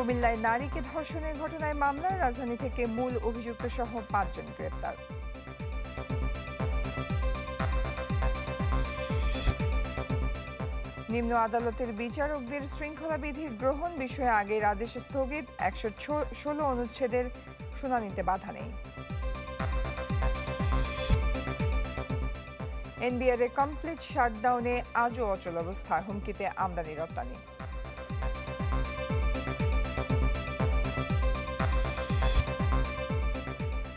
কুমিল্লায় নারীকে ধর্ষণের ঘটনায় মামলায় রাজধানী থেকে মূল অভিযুক্ত সহ ৫ জন গ্রেপ্তার। নিম্ন আদালতের বিচারকদের শৃঙ্খলা বিধি গ্রহণ বিষয়ে আগের আদেশ স্থগিত, ১১৬ অনুচ্ছেদের শুনানিতে বাধা নেই। এনবিআর এর কমপ্লিট শাটডাউনে আজও অচল অবস্থা, হুমকিতে আমদানি রপ্তানি।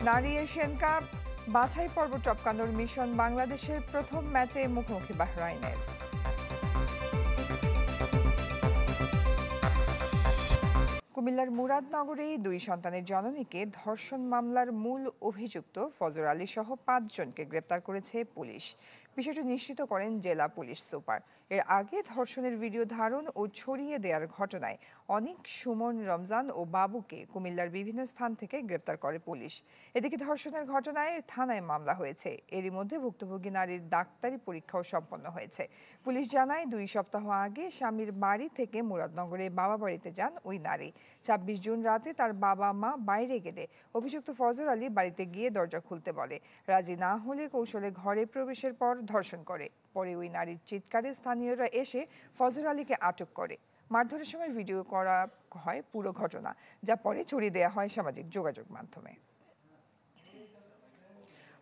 নারী এশিয়ান কাপ বাছাই পর্ব টপকানোর মিশন বাংলাদেশের প্রথম ম্যাচে মুখোমুখি বাহরাইনের। কুমিল্লার মুরাদনগরে ২ সন্তানের জননীকে ধর্ষণ মামলার মূল অভিযুক্ত ফজর আলী সহ ৫ জনকে গ্রেপ্তার করেছে পুলিশ। বিষয়টি নিশ্চিত করেন জেলা পুলিশ সুপার। এর আগে ধর্ষণের ভিডিও ধারণ ও ছড়িয়ে দেওয়ার ঘটনায় অনিক, সুমন, রমজান ও বাবুকে কুমিল্লার বিভিন্ন স্থান থেকে গ্রেপ্তার করে পুলিশ। এদিকে ধর্ষণের ঘটনায় থানায় মামলা হয়েছে। এরই মধ্যে ভুক্তভোগী নারীর ডাক্তারি পরীক্ষাও সম্পন্ন হয়েছে। পুলিশ জানায় ২ সপ্তাহ আগে স্বামীর বাড়ি থেকে মুরাদনগরে বাবা বাড়িতে যান ওই নারী। ২৬ জুন রাতে তার বাবা মা বাইরে গেলে অভিযুক্ত ফজর আলী বাড়িতে গিয়ে দরজা খুলতে বলে। রাজি না হলে কৌশলে ঘরে প্রবেশের পর ধর্ষণ করে। পরে ওই নারীর চিৎকারে স্থানীয়রা এসে ফজর আলীকে আটক করে। মারধরের সময় ভিডিও করা হয় পুরো ঘটনা, যা পরে ছড়িয়ে দেওয়া হয় সামাজিক যোগাযোগ মাধ্যমে।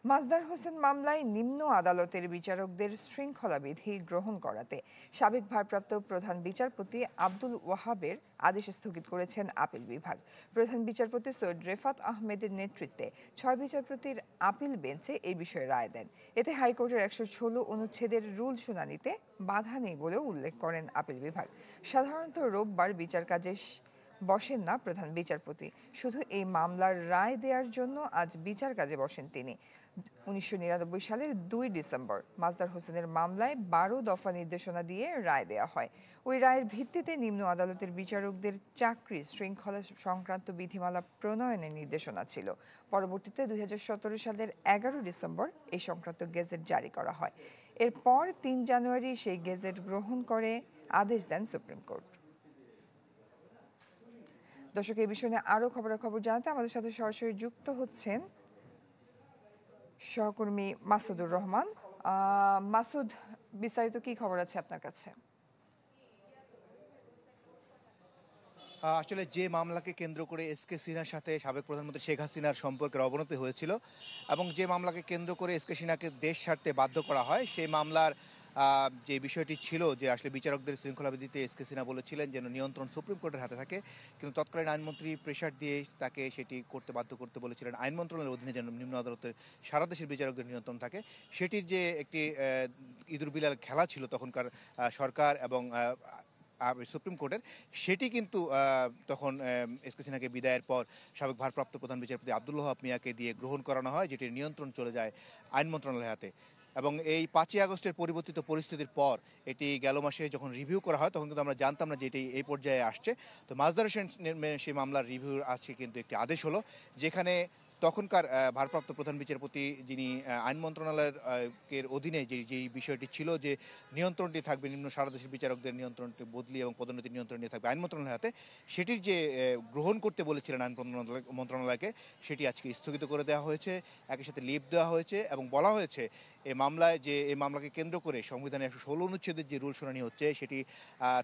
মাজদার হোসেন মামলায় নিম্ন আদালতের বিচারকদের শৃঙ্খলা বিধি গ্রহণ করাতে সাবেক ভারপ্রাপ্ত প্রধান বিচারপতি আব্দুল ওয়াহাবের আদেশ স্থগিত করেছেন আপিল বিভাগ। প্রধান বিচারপতি সৈয়দ রেফাত আহমেদের নেতৃত্বে ৬ বিচারপতির আপিল বেঞ্চে এই বিষয়ে রায় দেন। এতে হাইকোর্টের ১১৬ অনুচ্ছেদের রুল শুনানিতে বাধা নেই বলেও উল্লেখ করেন আপিল বিভাগ। সাধারণত রোববার বিচার কাজে বসেন না প্রধান বিচারপতি, শুধু এই মামলার রায় দেওয়ার জন্য আজ বিচার কাজে বসেন তিনি। ১৯৯৯ সালের ২ ডিসেম্বর মাজদার হোসেনের মামলায় ১২ দফা নির্দেশনা দিয়ে রায় দেওয়া হয়। ওই রায়ের ভিত্তিতে নিম্ন আদালতের বিচারকদের চাকরি শৃঙ্খলা সংক্রান্ত বিধিমালা প্রণয়নের নির্দেশনা ছিল। পরবর্তীতে ২০১৭ সালের ১১ ডিসেম্বর এই সংক্রান্ত গেজেট জারি করা হয়। এরপর ৩ জানুয়ারি সেই গেজেট গ্রহণ করে আদেশ দেন সুপ্রিম কোর্ট। দর্শক, এই বিষয়ে আরো খবরাখবর জানাতে আমাদের সাথে সরাসরি যুক্ত হচ্ছেন সহকর্মী মাসুদুর রহমান। মাসুদ, বিস্তারিত কি খবর আছে আপনার কাছে? আসলে যে মামলাকে কেন্দ্র করে এসকে সিনহার সাথে সাবেক প্রধানমন্ত্রী শেখ হাসিনার সম্পর্কের অবনতি হয়েছিল এবং যে মামলাকে কেন্দ্র করে এসকে সিনহাকে দেশ ছাড়তে বাধ্য করা হয়, সেই মামলার যে বিষয়টি ছিল যে আসলে বিচারকদের শৃঙ্খলাবিধিতে এসকে সিনহা বলেছিলেন যেন নিয়ন্ত্রণ সুপ্রিম কোর্টের হাতে থাকে, কিন্তু তৎকালীন আইনমন্ত্রী প্রেশার দিয়ে তাকে সেটি বাধ্য করতে বলেছিলেন আইন মন্ত্রণালয়ের অধীনে যেন নিম্ন আদালতের সারা দেশের বিচারকদের নিয়ন্ত্রণ থাকে। সেটির যে একটি ইঁদুর বিলাল খেলা ছিল তখনকার সরকার এবং সুপ্রিম কোর্টের, সেটি কিন্তু তখন এসকে সিনহাকে বিদায়ের পর সাবেক ভারপ্রাপ্ত প্রধান বিচারপতি আব্দুল ওয়াহাব মিয়াকে দিয়ে গ্রহণ করানো হয়, যেটির নিয়ন্ত্রণ চলে যায় আইন মন্ত্রণালয়ের হাতে। এবং এই ৫ই আগস্টের পরিবর্তিত পরিস্থিতির পর এটি গেল মাসে যখন রিভিউ করা হয় তখন কিন্তু আমরা জানতাম না যে এটি এই পর্যায়ে আসছে। তো মাজদার হোসেন সেই মামলার রিভিউ আজকে কিন্তু একটি আদেশ হলো, যেখানে তখনকার ভারপ্রাপ্ত প্রধান বিচারপতি যিনি আইন মন্ত্রণালয়ের অধীনে যেই বিষয়টি ছিল যে নিয়ন্ত্রণটি থাকবে নিম্ন সারা দেশের বিচারকদের নিয়ন্ত্রণটি বদলি এবং পদোন্নতির নিয়ন্ত্রণ নিয়ে থাকবে আইন মন্ত্রণালয়ের হাতে, সেটির যে গ্রহণ করতে বলেছিলেন আইন মন্ত্রণালয়কে সেটি আজকে স্থগিত করে দেওয়া হয়েছে। একই সাথে লিভ দেওয়া হয়েছে এবং বলা হয়েছে এই মামলাকে কেন্দ্র করে সংবিধানের ১১৬ অনুচ্ছেদের যে রুল শুনানি হচ্ছে সেটি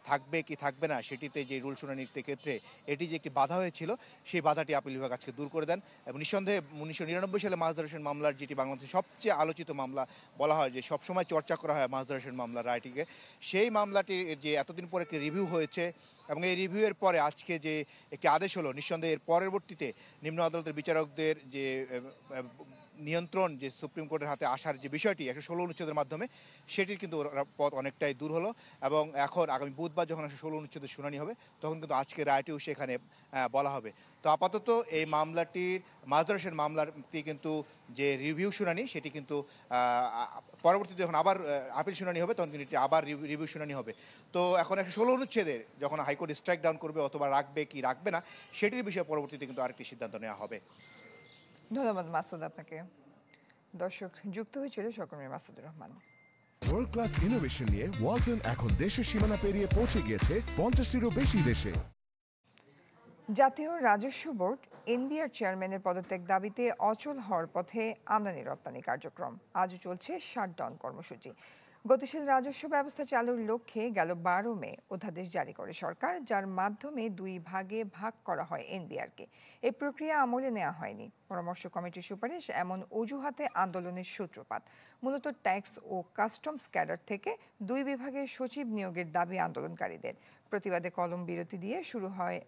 থাকবে কি থাকবে না, সেটিতে যে রুল শুনানির ক্ষেত্রে এটি যে একটি বাধা হয়েছিল সেই বাধাটি আপিল বিভাগ আজকে দূর করে দেন। এবং নিঃসন্দেহে ১৯৯৯ সালে মাজদার হোসেন মামলার যেটি বাংলাদেশের সবচেয়ে আলোচিত মামলা বলা হয়, যে সবসময় চর্চা করা হয় মাজদার হোসেন মামলার রায়টিকে, সেই মামলাটির যে এতদিন পরে একটি রিভিউ হয়েছে এবং এই রিভিউয়ের পরে আজকে যে একটি আদেশ হলো, নিঃসন্দেহে এর পরবর্তীতে নিম্ন আদালতের বিচারকদের যে নিয়ন্ত্রণ যে সুপ্রিম কোর্টের হাতে আসার যে বিষয়টি ১১৬ অনুচ্ছেদের মাধ্যমে, সেটির কিন্তু পথ অনেকটাই দূর হলো। এবং এখন আগামী বুধবার যখন ১১৬ অনুচ্ছেদের শুনানি হবে তখন কিন্তু আজকে রায়টিও সেখানে বলা হবে। তো আপাতত এই মামলাটির মাজদার হোসেন মামলাটি কিন্তু যে রিভিউ শুনানি সেটি কিন্তু পরবর্তীতে যখন আবার আপিল শুনানি হবে তখন কিন্তু আবার রিভিউ শুনানি হবে। তো এখন ১১৬ অনুচ্ছেদের যখন হাইকোর্ট স্ট্রাইক ডাউন করবে অথবা রাখবে কি রাখবে না সেটির বিষয়ে পরবর্তীতে কিন্তু আরেকটি সিদ্ধান্ত নেওয়া হবে। ধন্যবাদ মাসুদ আপনাকে। দর্শক, যুক্ত হয়েছিল সহকর্মী Masudur Rahman. World class innovation নিয়ে ওয়ালটন এখন দেশের সীমানা পেরিয়ে পৌঁছে গিয়েছে ৫০টিরও বেশি দেশে। জাতীয় রাজস্ব বোর্ড এনবিআর চেয়ারম্যানের পদত্যাগ দাবিতে অচল হওয়ার পথে আমদানি রপ্তানি কার্যক্রম। আজও চলছে শাটডাউন কর্মসূচি। গতিশীল রাজস্ব ব্যবস্থা চালুর লক্ষ্যে গেল 12 মে অধ্যাদেশ জারি করে সরকার, যার মাধ্যমে 2 ভাগে ভাগ করা হয় এনবিআরকে। এই প্রক্রিয়া আমলে নেওয়া হয়নি। পরামর্শ কমিটির সুপারিশ এমন অজুহাতে আন্দোলনের সূত্রপাত। মূলত ট্যাক্স ও কাস্টমস ক্যাডার থেকে 2 বিভাগের সচিব নিয়োগের দাবি আন্দোলনকারীদের। প্রতিবাদে কলম বিরতি দিয়ে শুরু হয়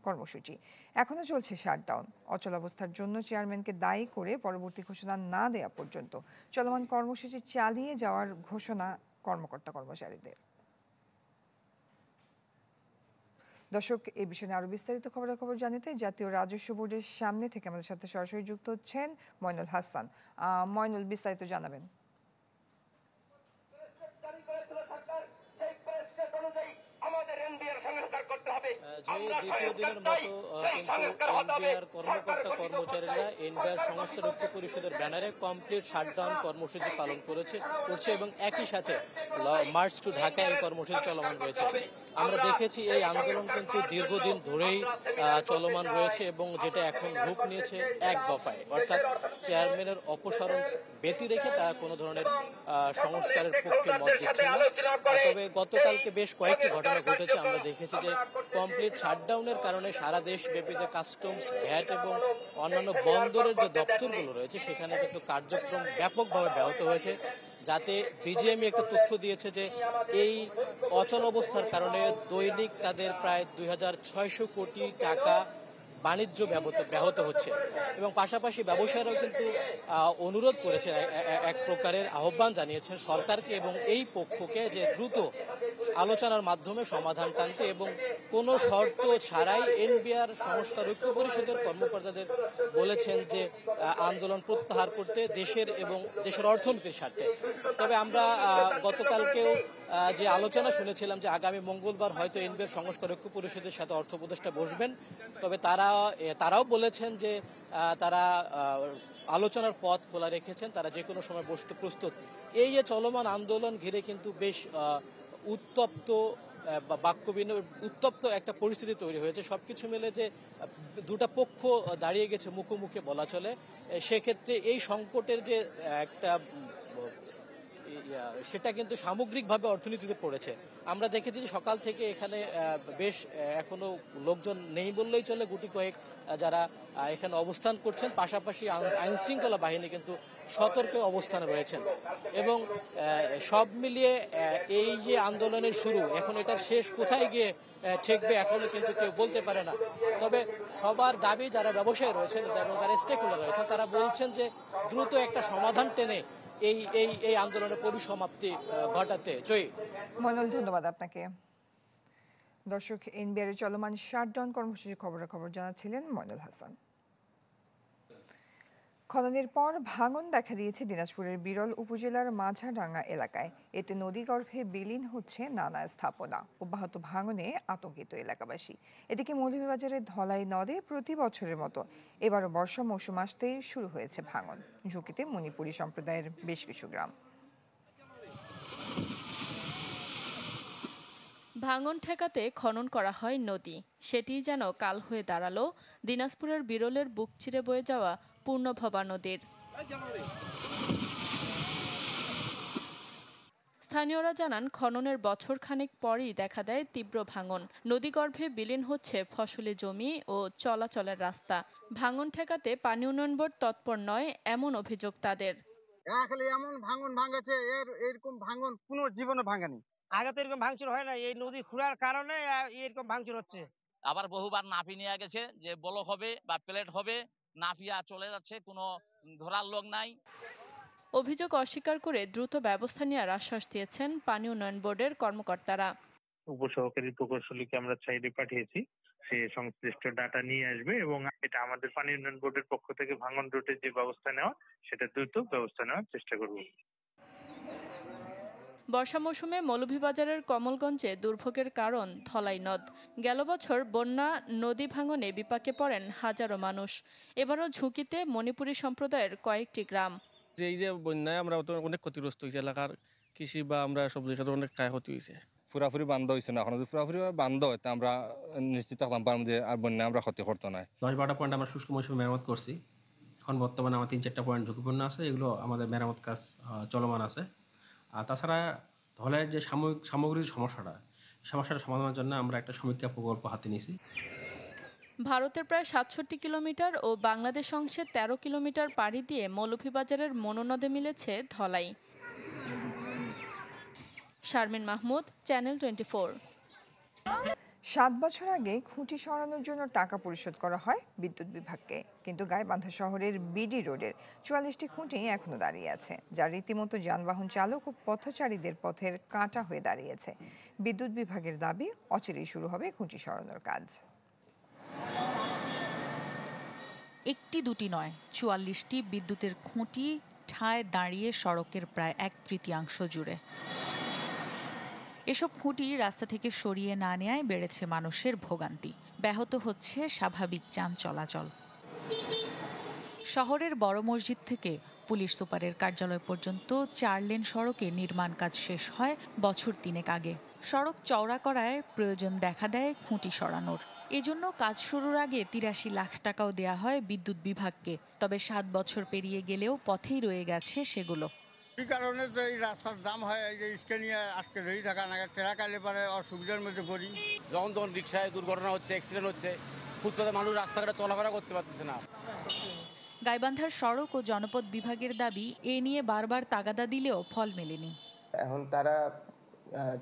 কর্মসূচি। এখনো চলছে শাটডাউন। অচলাবস্থার জন্য চেয়ারম্যানকে দায়ী করে পরবর্তী ঘোষণা না দেওয়া পর্যন্ত চলমান কর্মসূচি চালিয়ে যাওয়ার ঘোষণা কর্মকর্তা কর্মচারীদের। দর্শক, এই বিষয়ে আরো বিস্তারিত খবরাখবর জানাতে জাতীয় রাজস্ব বোর্ডের সামনে থেকে আমাদের সাথে সরাসরি যুক্ত হচ্ছেন মইনুল হাসান। মইনুল, বিস্তারিত জানাবেন। দ্বিতীয় দিনের মতো কিন্তু এনবিআর কর্মকর্তা কর্মচারীরা এনবিআর সংস্কার ঐক্য পরিষদের ব্যানারে কমপ্লিট শাটডাউন কর্মসূচি পালন করছে এবং একই সাথে মার্চ টু ঢাকা এই কর্মসূচি চলমান রয়েছে। আমরা দেখেছি এই আন্দোলন কিন্তু দীর্ঘদিন ধরেই চলমান রয়েছে এবং যেটা এখন রূপ নিয়েছে এক দফায়, অর্থাৎ চেয়ারম্যানের অপসারণ ব্যতি রেখে তারা কোনো ধরনের সংস্কারের পক্ষে মত দিচ্ছে না। তবে গতকালকে বেশ কয়েকটি ঘটনা ঘটেছে। আমরা দেখেছি যে কমপ্লিট শাটডাউনের কারণে সারা দেশব্যাপী যে কাস্টমস, ভ্যাট এবং অন্যান্য বন্দরের যে দপ্তরগুলো রয়েছে সেখানে কিন্তু কার্যক্রম ব্যাপকভাবে ব্যাহত হয়েছে। যাতে বিজিএমই একটা তথ্য দিয়েছে যে এই অচল অবস্থার কারণে দৈনিক তাদের প্রায় 2600 কোটি টাকা বাণিজ্য ব্যাহত হচ্ছে এবং পাশাপাশি ব্যবসায়ীরাও কিন্তু অনুরোধ করেছে, এক প্রকারের আহ্বান জানিয়েছেন সরকারকে এবং এই পক্ষকে যে দ্রুত আলোচনার মাধ্যমে সমাধান টানতে এবং কোনো শর্ত ছাড়াই এনবিআর সংস্কার ঐক্য পরিষদের কর্মকর্তাদের বলেছেন যে আন্দোলন প্রত্যাহার করতে দেশের এবং দেশের অর্থনীতির স্বার্থে। তবে আমরা গতকালকেও যে আলোচনা শুনেছিলাম যে আগামী মঙ্গলবার হয়তো এনবিআর সংস্কার ঐক্য পরিষদের সাথে অর্থ উপদেষ্টা বসবেন। তবে তারাও বলেছেন যে তারা আলোচনার পথ খোলা রেখেছেন, তারা যে কোনো সময় বসতে প্রস্তুত। এই যে চলমান আন্দোলন ঘিরে কিন্তু বেশ উত্তপ্ত একটা পরিস্থিতি তৈরি হয়েছে। সবকিছু মিলে যে দুটা পক্ষ দাঁড়িয়ে গেছে মুখোমুখি বলা চলে। সেক্ষেত্রে এই সংকটের যে একটা সেটা কিন্তু সামগ্রিকভাবে অর্থনীতিতে পড়েছে। আমরা দেখেছি যে সকাল থেকে এখানে বেশ এখনো লোকজন নেই বললেই চলে, গুটি কয়েক যারা এখানে অবস্থান করছেন। পাশাপাশি আইন শৃঙ্খলা বাহিনী কিন্তু সতর্ক অবস্থানে রয়েছেন এবং সব মিলিয়ে এই যে আন্দোলনের শুরু, এখন এটার শেষ কোথায় গিয়ে ঠেকবে এখনো কিন্তু কেউ বলতে পারে না। তবে সবার দাবি, যারা ব্যবসায়ী রয়েছেন এবং যারা স্টেক হোল্ডার রয়েছেন, তারা বলছেন যে দ্রুত একটা সমাধান টেনে এই আন্দোলনের পরিসমাপ্তি ঘটাতে। জয়ী মইনুল, ধন্যবাদ আপনাকে। দর্শক, এনবিআর চলমান শাটডাউন কর্মসূচির খবরাখবর জানাচ্ছিলেন মইনুল হাসান। খননের পর ভাঙন দেখা দিয়েছে দিনাজপুরের বিরল উপজেলার মাঝাডাঙ্গা এলাকায়। এতে নদীগর্ভে বিলীন হচ্ছে নানা স্থাপনা। অব্যাহত ভাঙনে আতঙ্কিত এলাকাবাসী। এদিকে মৌলভীবাজারের ধলাই নদে প্রতি বছরের মতো এবারও বর্ষা মৌসুম আসতেই শুরু হয়েছে ভাঙন। ঝুঁকিতে মণিপুরী সম্প্রদায়ের বেশ কিছু গ্রাম। ভাঙন ঠেকাতে খনন করা হয় নদী, সেটি যেন কাল হয়ে দাঁড়ালো দিনাজপুরের বিরলের বুক চিরে বয়ে যাওয়া পূর্ণভবা নদীর। স্থানীয়রা জানান, খননের বছর খানেক পরই দেখা দেয় তীব্র ভাঙন। নদীগর্ভে বিলীন হচ্ছে ফসলি জমি ও চলাচলের রাস্তা। ভাঙন ঠেকাতে পানি উন্নয়ন বোর্ড তৎপর নয়, এমন অভিযোগ তাদের। এমন ভাঙন ভাঙেছে, এরকম ভাঙন কোনো জীবনে ভাঙেনি। আগে তো এরকম ভাঙচুর হয় না, এই নদী খুঁড়ার কারণে এরকম ভাঙচুর হচ্ছে। আবার বহুবার নাপি নিয়ে গেছে যে ব্লক হবে বা প্লেট হবে, নাপিয়া চলে যাচ্ছে, কোনো ধরার লোক নাই। অভিযোগ অস্বীকার করে দ্রুত ব্যবস্থা নেওয়ার আশ্বাস দিয়েছেন পানি উন্নয়ন বোর্ডের কর্মকর্তারা। উপসহকারী প্রকৌশলীকে আমরা সাইডে পাঠিয়েছি, সে সংশ্লিষ্ট ডাটা নিয়ে আসবে এবং এটা আমাদের পানি উন্নয়ন বোর্ডের পক্ষ থেকে ভাঙন রোধের যে ব্যবস্থা নেওয়া, সেটা দ্রুত ব্যবস্থা নেওয়ার চেষ্টা করব। বর্ষা মৌসুমে মৌলভীবাজারের কমলগঞ্জে দুর্ভোগের কারণ ধলাই নদ। গেল বছর বন্যা নদী ভাঙনে বিপাকে পড়েন হাজারো মানুষ। এবারও ঝুঁকিতে মণিপুরী সম্প্রদায়ের কয়েকটি গ্রাম। এই যে বন্যায় আমরা অনেক ক্ষতিগ্রস্ত হয়েছে, এলাকার কৃষি বা আমরা সবজি ক্ষেত্রে অনেক ক্ষয়ক্ষতি হয়েছে। পুরাপুরি বান্ধ হয়েছে না, এখন যদি পুরাপুরি বান্ধ হয় তা আমরা নিশ্চিত থাকতাম পারলাম যে আর বন্যা আমরা ক্ষতি করতো না। 10-12টা পয়েন্ট আমরা শুষ্ক মৌসুমে মেরামত করছি। এখন বর্তমানে আমার 3-4টা পয়েন্ট ঝুঁকিপূর্ণ আছে, এগুলো আমাদের মেরামত কাজ চলমান আছে। আর তাছাড়া ধলের যে সামগ্রিক সমস্যাটা সমাধানের জন্য আমরা একটা সমীক্ষা প্রকল্প হাতে নিয়েছি। ভারতের প্রায় 67 কিলোমিটার ও বাংলাদেশ অংশে 13 কিলোমিটার পাড়ি দিয়ে মৌলভীবাজারের মনোনদে মিলেছে ধলাই। শারমিন মাহমুদ, চ্যানেল 24। 7 বছর আগে খুঁটি সরানোর জন্য টাকা পরিশোধ করা হয় বিদ্যুৎ বিভাগকে, কিন্তু গাইবান্ধা শহরের বিডি রোডের 44টি খুঁটি এখনো দাঁড়িয়ে আছে, যা রীতিমতো যানবাহন চালক ও পথচারীদের পথের কাঁটা হয়ে দাঁড়িয়েছে। বিদ্যুৎ বিভাগের দাবি, অচিরেই শুরু হবে খুঁটি সরানোর কাজ। একটি দুটি নয়, 44টি বিদ্যুতের খুঁটি ঠায় দাঁড়িয়ে সড়কের প্রায় 1/3 জুড়ে। এসব খুঁটি রাস্তা থেকে সরিয়ে না নেয়ায় বেড়েছে মানুষের ভোগান্তি, ব্যাহত হচ্ছে স্বাভাবিক যান চলাচল। শহরের বড় মসজিদ থেকে পুলিশ সুপারের কার্যালয় পর্যন্ত 4 লেন সড়কে নির্মাণ কাজ শেষ হয় বছর 3 আগে। সড়ক চওড়া করায় প্রয়োজন দেখা দেয় খুঁটি সরানোর। এজন্য কাজ শুরুর আগে 83 লাখ টাকাও দেয়া হয় বিদ্যুৎ বিভাগকে। তবে 7 বছর পেরিয়ে গেলেও পথেই রয়ে গেছে সেগুলো। এই কারণে তো এই রাস্তার দাম হয়, এই যে ইস্কে নিয়ে আজকে ধরে থাকা না, ট্রাক আলে পরে অসুবিধার মধ্যে পড়ি। যখন রিক্সায় দুর্ঘটনা হচ্ছে, অ্যাক্সিডেন্ট হচ্ছে, ফুটপাতে মানুষ রাস্তাঘাটে চলাফেরা করতে পারতেছে না। গাইবান্ধার সড়ক ও জনপদ বিভাগের দাবি, এ নিয়ে বারবার তাগাদা দিলেও ফল মেলেনি। এখন তারা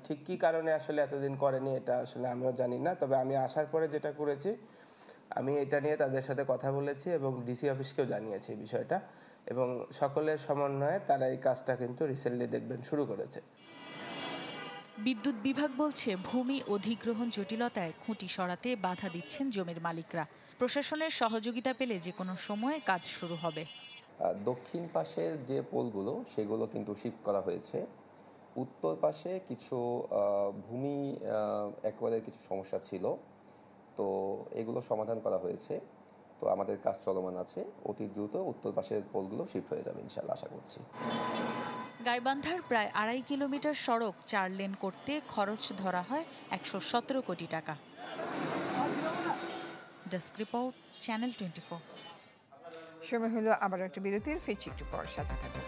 ঠিক কী কারণে আসলে এতদিন করেনি এটা আসলে আমিও জানি না। তবে আমি আসার পরে যেটা করেছি, আমি এটা নিয়ে তাদের সাথে কথা বলেছি এবং ডিসি অফিসকেও জানিয়েছি বিষয়টা, এবং সকলের সমন্বয়ে তারা এই কাজটা কিন্তু রিসেন্টলি দেখবেন শুরু করেছে। বিদ্যুৎ বিভাগ বলছে, ভূমি অধিগ্রহণ জটিলতায় খুঁটি সরাতে বাধা দিচ্ছেন জমির মালিকরা। প্রশাসনের সহযোগিতা পেলে যে কোনো সময় কাজ শুরু হবে। দক্ষিণ পাশের যে পোলগুলো সেগুলো কিন্তু শিফট করা হয়েছে। উত্তর পাশে কিছু ভূমি অ্যাকোয়ারের কিছু সমস্যা ছিল, তো এগুলো সমাধান করা হয়েছে। তো আমাদের কাজ চলমান আছে, অতি দ্রুত উত্তর পাশের পোলগুলো শিফট হয়ে যাবে ইনশাআল্লাহ, আশা করছি। গাইবান্ধার প্রায় 2.5 কিলোমিটার সড়ক 4 লেন করতে খরচ ধরা হয় 117 কোটি টাকা। Desk report, channel 24। সময় হলো আবার একটা বিরতির, ফিরছি একটু পর, সাথে থাকুন।